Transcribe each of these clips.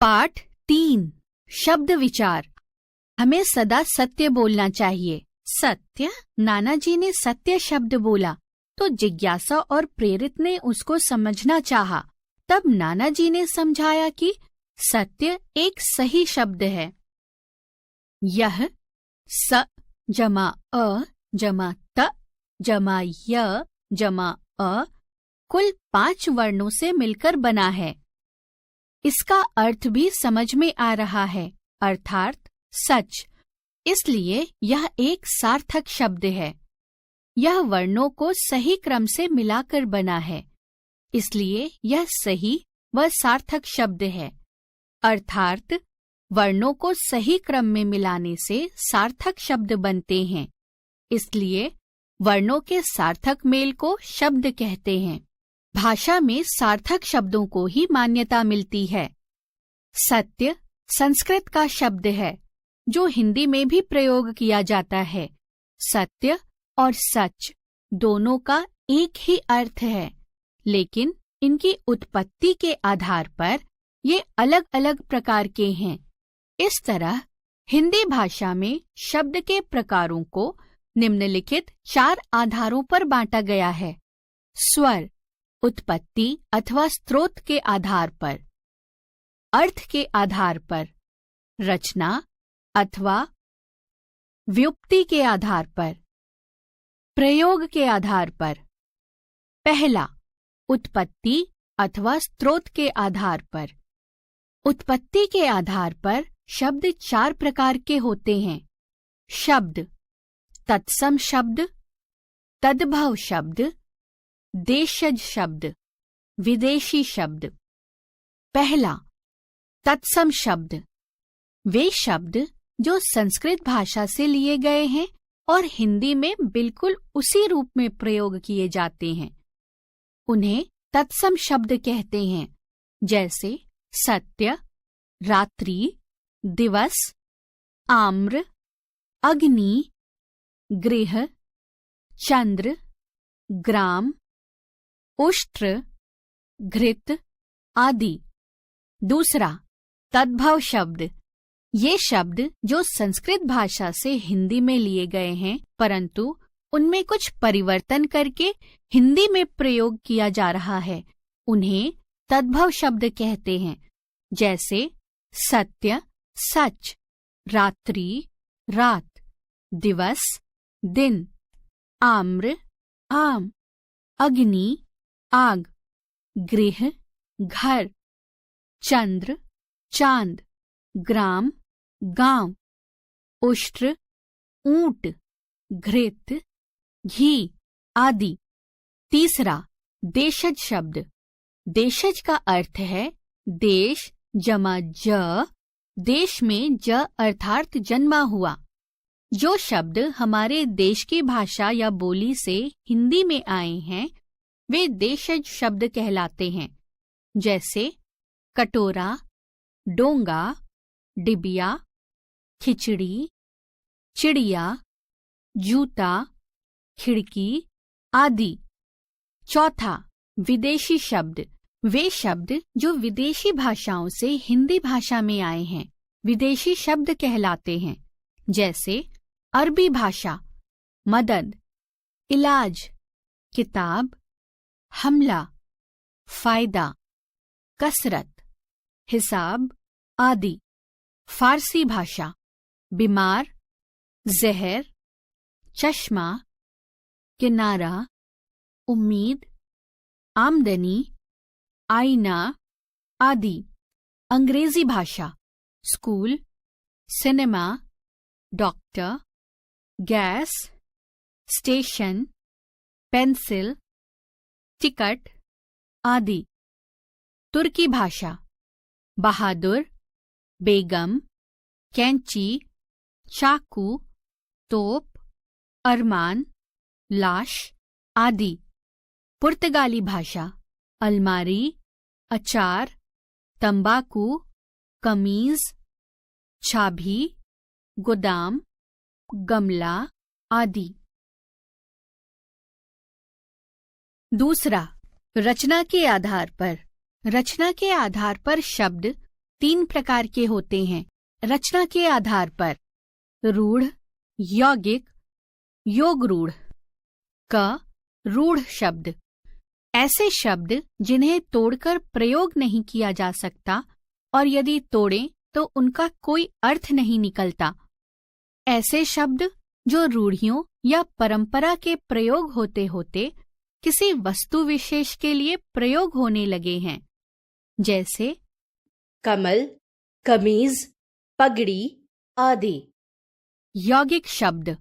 पाठ 3 शब्द विचार। हमें सदा सत्य बोलना चाहिए। सत्य। नानाजी ने सत्य शब्द बोला तो जिज्ञासा और प्रेरित ने उसको समझना चाहा। तब नानाजी ने समझाया कि सत्य एक सही शब्द है। यह स जमा अ जमा त जमा य जमा अ कुल 5 वर्णों से मिलकर बना है। इसका अर्थ भी समझ में आ रहा है, अर्थात सच। इसलिए यह एक सार्थक शब्द है। यह वर्णों को सही क्रम से मिलाकर बना है, इसलिए यह सही व सार्थक शब्द है। अर्थात वर्णों को सही क्रम में मिलाने से सार्थक शब्द बनते हैं, इसलिए वर्णों के सार्थक मेल को शब्द कहते हैं। भाषा में सार्थक शब्दों को ही मान्यता मिलती है। सत्य संस्कृत का शब्द है जो हिंदी में भी प्रयोग किया जाता है। सत्य और सच दोनों का एक ही अर्थ है, लेकिन इनकी उत्पत्ति के आधार पर ये अलग अलग प्रकार के हैं। इस तरह हिंदी भाषा में शब्द के प्रकारों को निम्नलिखित 4 आधारों पर बांटा गया है। स्वर उत्पत्ति अथवा स्रोत के आधार पर, अर्थ के आधार पर, रचना अथवा व्युत्पत्ति के आधार पर, प्रयोग के आधार पर। पहला, उत्पत्ति अथवा स्रोत के आधार पर। उत्पत्ति के आधार पर शब्द 4 प्रकार के होते हैं। शब्द तत्सम शब्द, तद्भव शब्द, देशज शब्द, विदेशी शब्द। पहला, तत्सम शब्द। वे शब्द जो संस्कृत भाषा से लिए गए हैं और हिंदी में बिल्कुल उसी रूप में प्रयोग किए जाते हैं, उन्हें तत्सम शब्द कहते हैं। जैसे सत्य, रात्रि, दिवस, आम्र, अग्नि, गृह, चंद्र, ग्राम, उष्ट्र, घृत आदि। दूसरा, तद्भव शब्द। ये शब्द जो संस्कृत भाषा से हिंदी में लिए गए हैं, परंतु उनमें कुछ परिवर्तन करके हिंदी में प्रयोग किया जा रहा है, उन्हें तद्भव शब्द कहते हैं। जैसे सत्य, सच, रात्रि, रात, दिवस, दिन, आम्र, आम, अग्नि, आग, गृह, घर, चंद्र, चांद, ग्राम, गांव, उष्ट्र, ऊंट, घृत, घी आदि। तीसरा, देशज शब्द। देशज का अर्थ है देश जमा ज, देश में ज अर्थात जन्मा हुआ। जो शब्द हमारे देश की भाषा या बोली से हिंदी में आए हैं, वे देशज शब्द कहलाते हैं। जैसे कटोरा, डोंगा, डिबिया, खिचड़ी, चिड़िया, जूता, खिड़की आदि। चौथा, विदेशी शब्द। वे शब्द जो विदेशी भाषाओं से हिंदी भाषा में आए हैं, विदेशी शब्द कहलाते हैं। जैसे अरबी भाषा, मदद, इलाज, किताब, हमला, फायदा, कसरत, हिसाब आदि। फारसी भाषा, बीमार, जहर, चश्मा, किनारा, उम्मीद, आमदनी, आईना आदि। अंग्रेजी भाषा, school, cinema, doctor, gas, station, pencil, ticket आदि। तुर्की भाषा, बहादुर, बेगम, कैंची, चाकू, तोप, अरमान, लाश आदि। पुर्तगाली भाषा, अलमारी, अचार, तंबाकू, कमीज, चाबी, गोदाम, गमला आदि। दूसरा, रचना के आधार पर। रचना के आधार पर शब्द तीन प्रकार के होते हैं रचना के आधार पर: रूढ़, यौगिक, योग रूढ़। क, रूढ़ शब्द: ऐसे शब्द जिन्हें तोड़कर प्रयोग नहीं किया जा सकता और यदि तोड़ें तो उनका कोई अर्थ नहीं निकलता। ऐसे शब्द जो रूढ़ियों या परंपरा के प्रयोग होते होते किसी वस्तु विशेष के लिए प्रयोग होने लगे हैं, जैसे कमल, कमीज, पगड़ी आदि। यौगिक शब्द: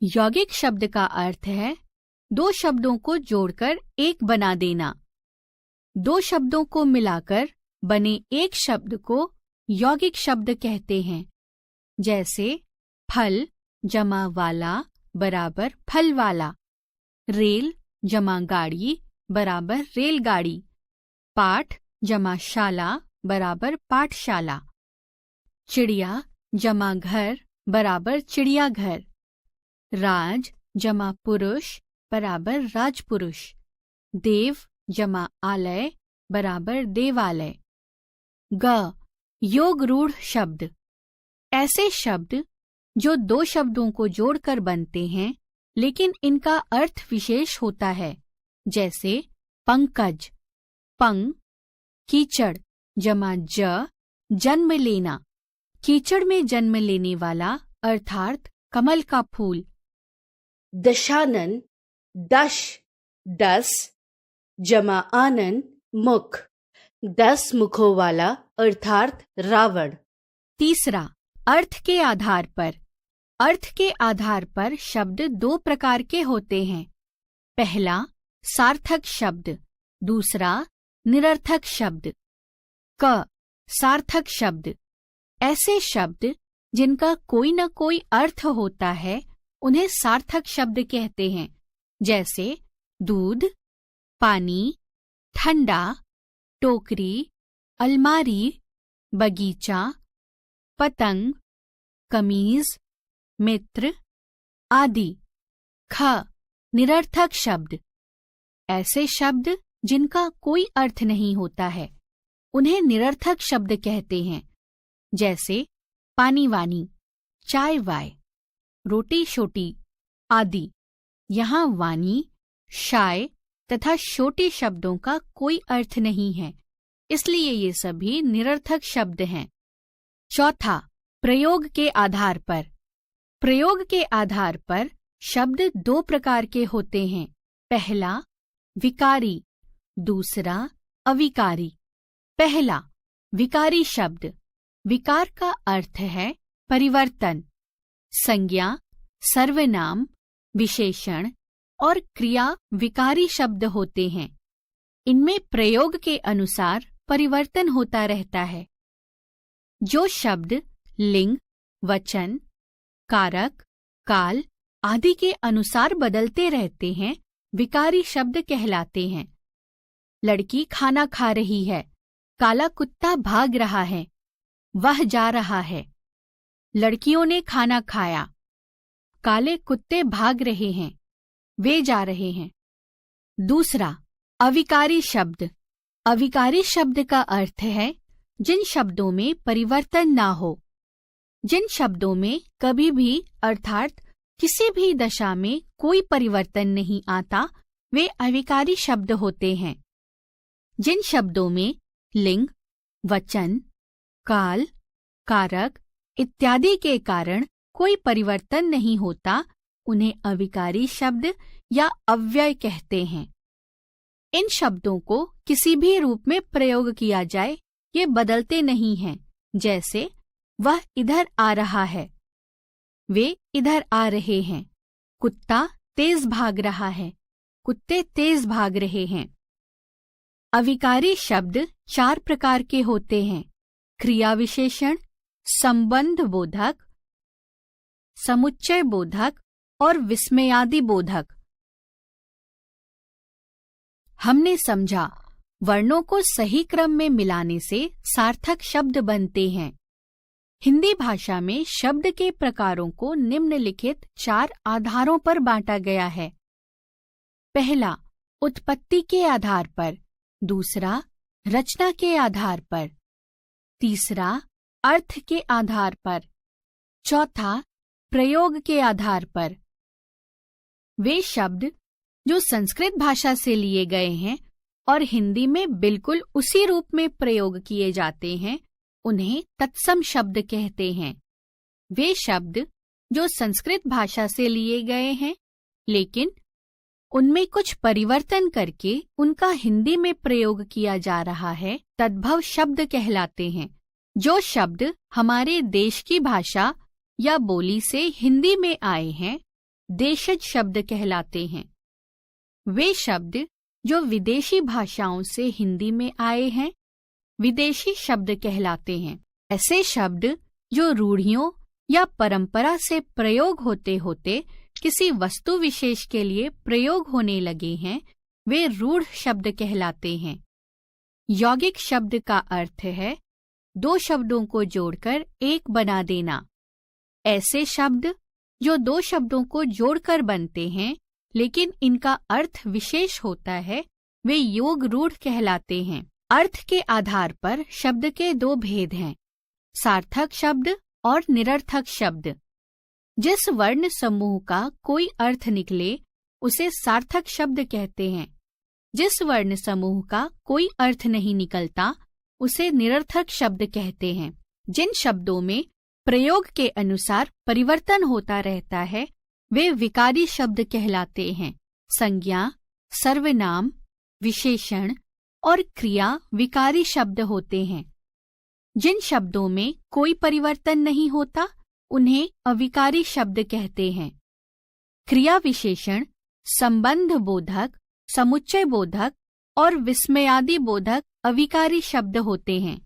यौगिक शब्द का अर्थ है दो शब्दों को जोड़कर एक बना देना। दो शब्दों को मिलाकर बने एक शब्द को यौगिक शब्द कहते हैं, जैसे फल जमा वाला बराबर फल वाला, रेल जमा गाड़ी बराबर रेलगाड़ी, पाठ जमा शाला बराबर पाठशाला, चिड़िया जमा घर बराबर चिड़ियाघर, राज जमा पुरुष बराबर राजपुरुष, देव जमा आलय बराबर देवालय। ग, योग रूढ़ शब्द: ऐसे शब्द जो दो शब्दों को जोड़कर बनते हैं लेकिन इनका अर्थ विशेष होता है, जैसे पंकज, पंग, कीचड़ जमा ज, जन्म लेना, कीचड़ में जन्म लेने वाला अर्थात कमल का फूल। दशानन, दश, दस जमा आनन, मुख, 10 मुखों वाला अर्थात रावण। तीसरा, अर्थ के आधार पर। अर्थ के आधार पर शब्द दो प्रकार के होते हैं: पहला सार्थक शब्द, दूसरा निरर्थक शब्द। क, सार्थक शब्द: ऐसे शब्द जिनका कोई न कोई अर्थ होता है उन्हें सार्थक शब्द कहते हैं, जैसे दूध, पानी, ठंडा, टोकरी, अलमारी, बगीचा, पतंग, कमीज, मित्र आदि। ख, निरर्थक शब्द: ऐसे शब्द जिनका कोई अर्थ नहीं होता है उन्हें निरर्थक शब्द कहते हैं, जैसे पानी वानी, चाय वाय, रोटी शोटी आदि। यहाँ वानी, शाय तथा शोटी शब्दों का कोई अर्थ नहीं है, इसलिए ये सभी निरर्थक शब्द हैं। चौथा, प्रयोग के आधार पर। प्रयोग के आधार पर शब्द दो प्रकार के होते हैं: पहला विकारी, दूसरा अविकारी। पहला विकारी शब्द: विकार का अर्थ है परिवर्तन। संज्ञा, सर्वनाम, विशेषण और क्रिया विकारी शब्द होते हैं। इनमें प्रयोग के अनुसार परिवर्तन होता रहता है। जो शब्द लिंग, वचन, कारक, काल आदि के अनुसार बदलते रहते हैं विकारी शब्द कहलाते हैं। लड़की खाना खा रही है, काला कुत्ता भाग रहा है, वह जा रहा है। लड़कियों ने खाना खाया, काले कुत्ते भाग रहे हैं, वे जा रहे हैं। दूसरा, अविकारी शब्द। अविकारी शब्द का अर्थ है जिन शब्दों में परिवर्तन ना हो। जिन शब्दों में कभी भी अर्थात किसी भी दशा में कोई परिवर्तन नहीं आता, वे अविकारी शब्द होते हैं। जिन शब्दों में लिंग, वचन, काल, कारक इत्यादि के कारण कोई परिवर्तन नहीं होता, उन्हें अविकारी शब्द या अव्यय कहते हैं। इन शब्दों को किसी भी रूप में प्रयोग किया जाए, ये बदलते नहीं हैं, जैसे वह इधर आ रहा है, वे इधर आ रहे हैं, कुत्ता तेज भाग रहा है, कुत्ते तेज भाग रहे हैं। अविकारी शब्द 4 प्रकार के होते हैं: क्रिया विशेषण, संबंध बोधक, समुच्चय बोधक और विस्मयादि बोधक। हमने समझा, वर्णों को सही क्रम में मिलाने से सार्थक शब्द बनते हैं। हिंदी भाषा में शब्द के प्रकारों को निम्नलिखित 4 आधारों पर बांटा गया है। पहला, उत्पत्ति के आधार पर। दूसरा, रचना के आधार पर। तीसरा, अर्थ के आधार पर। चौथा, प्रयोग के आधार पर। वे शब्द जो संस्कृत भाषा से लिए गए हैं और हिंदी में बिल्कुल उसी रूप में प्रयोग किए जाते हैं, उन्हें तत्सम शब्द कहते हैं। वे शब्द जो संस्कृत भाषा से लिए गए हैं, लेकिन उनमें कुछ परिवर्तन करके उनका हिंदी में प्रयोग किया जा रहा है, तद्भव शब्द कहलाते हैं। जो शब्द हमारे देश की भाषा या बोली से हिंदी में आए हैं, देशज शब्द कहलाते हैं। वे शब्द जो विदेशी भाषाओं से हिंदी में आए हैं, विदेशी शब्द कहलाते हैं। ऐसे शब्द जो रूढ़ियों या परंपरा से प्रयोग होते होते किसी वस्तु विशेष के लिए प्रयोग होने लगे हैं, वे रूढ़ शब्द कहलाते हैं। यौगिक शब्द का अर्थ है दो शब्दों को जोड़कर एक बना देना। ऐसे शब्द जो दो शब्दों को जोड़कर बनते हैं लेकिन इनका अर्थ विशेष होता है, वे योग रूढ़ कहलाते हैं। अर्थ के आधार पर शब्द के दो भेद हैं, सार्थक शब्द और निरर्थक शब्द। जिस वर्ण समूह का कोई अर्थ निकले उसे सार्थक शब्द कहते हैं। जिस वर्ण समूह का कोई अर्थ नहीं निकलता उसे निरर्थक शब्द कहते हैं। जिन शब्दों में प्रयोग के अनुसार परिवर्तन होता रहता है, वे विकारी शब्द कहलाते हैं। संज्ञा, सर्वनाम, विशेषण और क्रिया विकारी शब्द होते हैं। जिन शब्दों में कोई परिवर्तन नहीं होता, उन्हें अविकारी शब्द कहते हैं। क्रिया विशेषण संबंध बोधक, समुच्चय बोधक और विस्मयादि बोधक अविकारी शब्द होते हैं।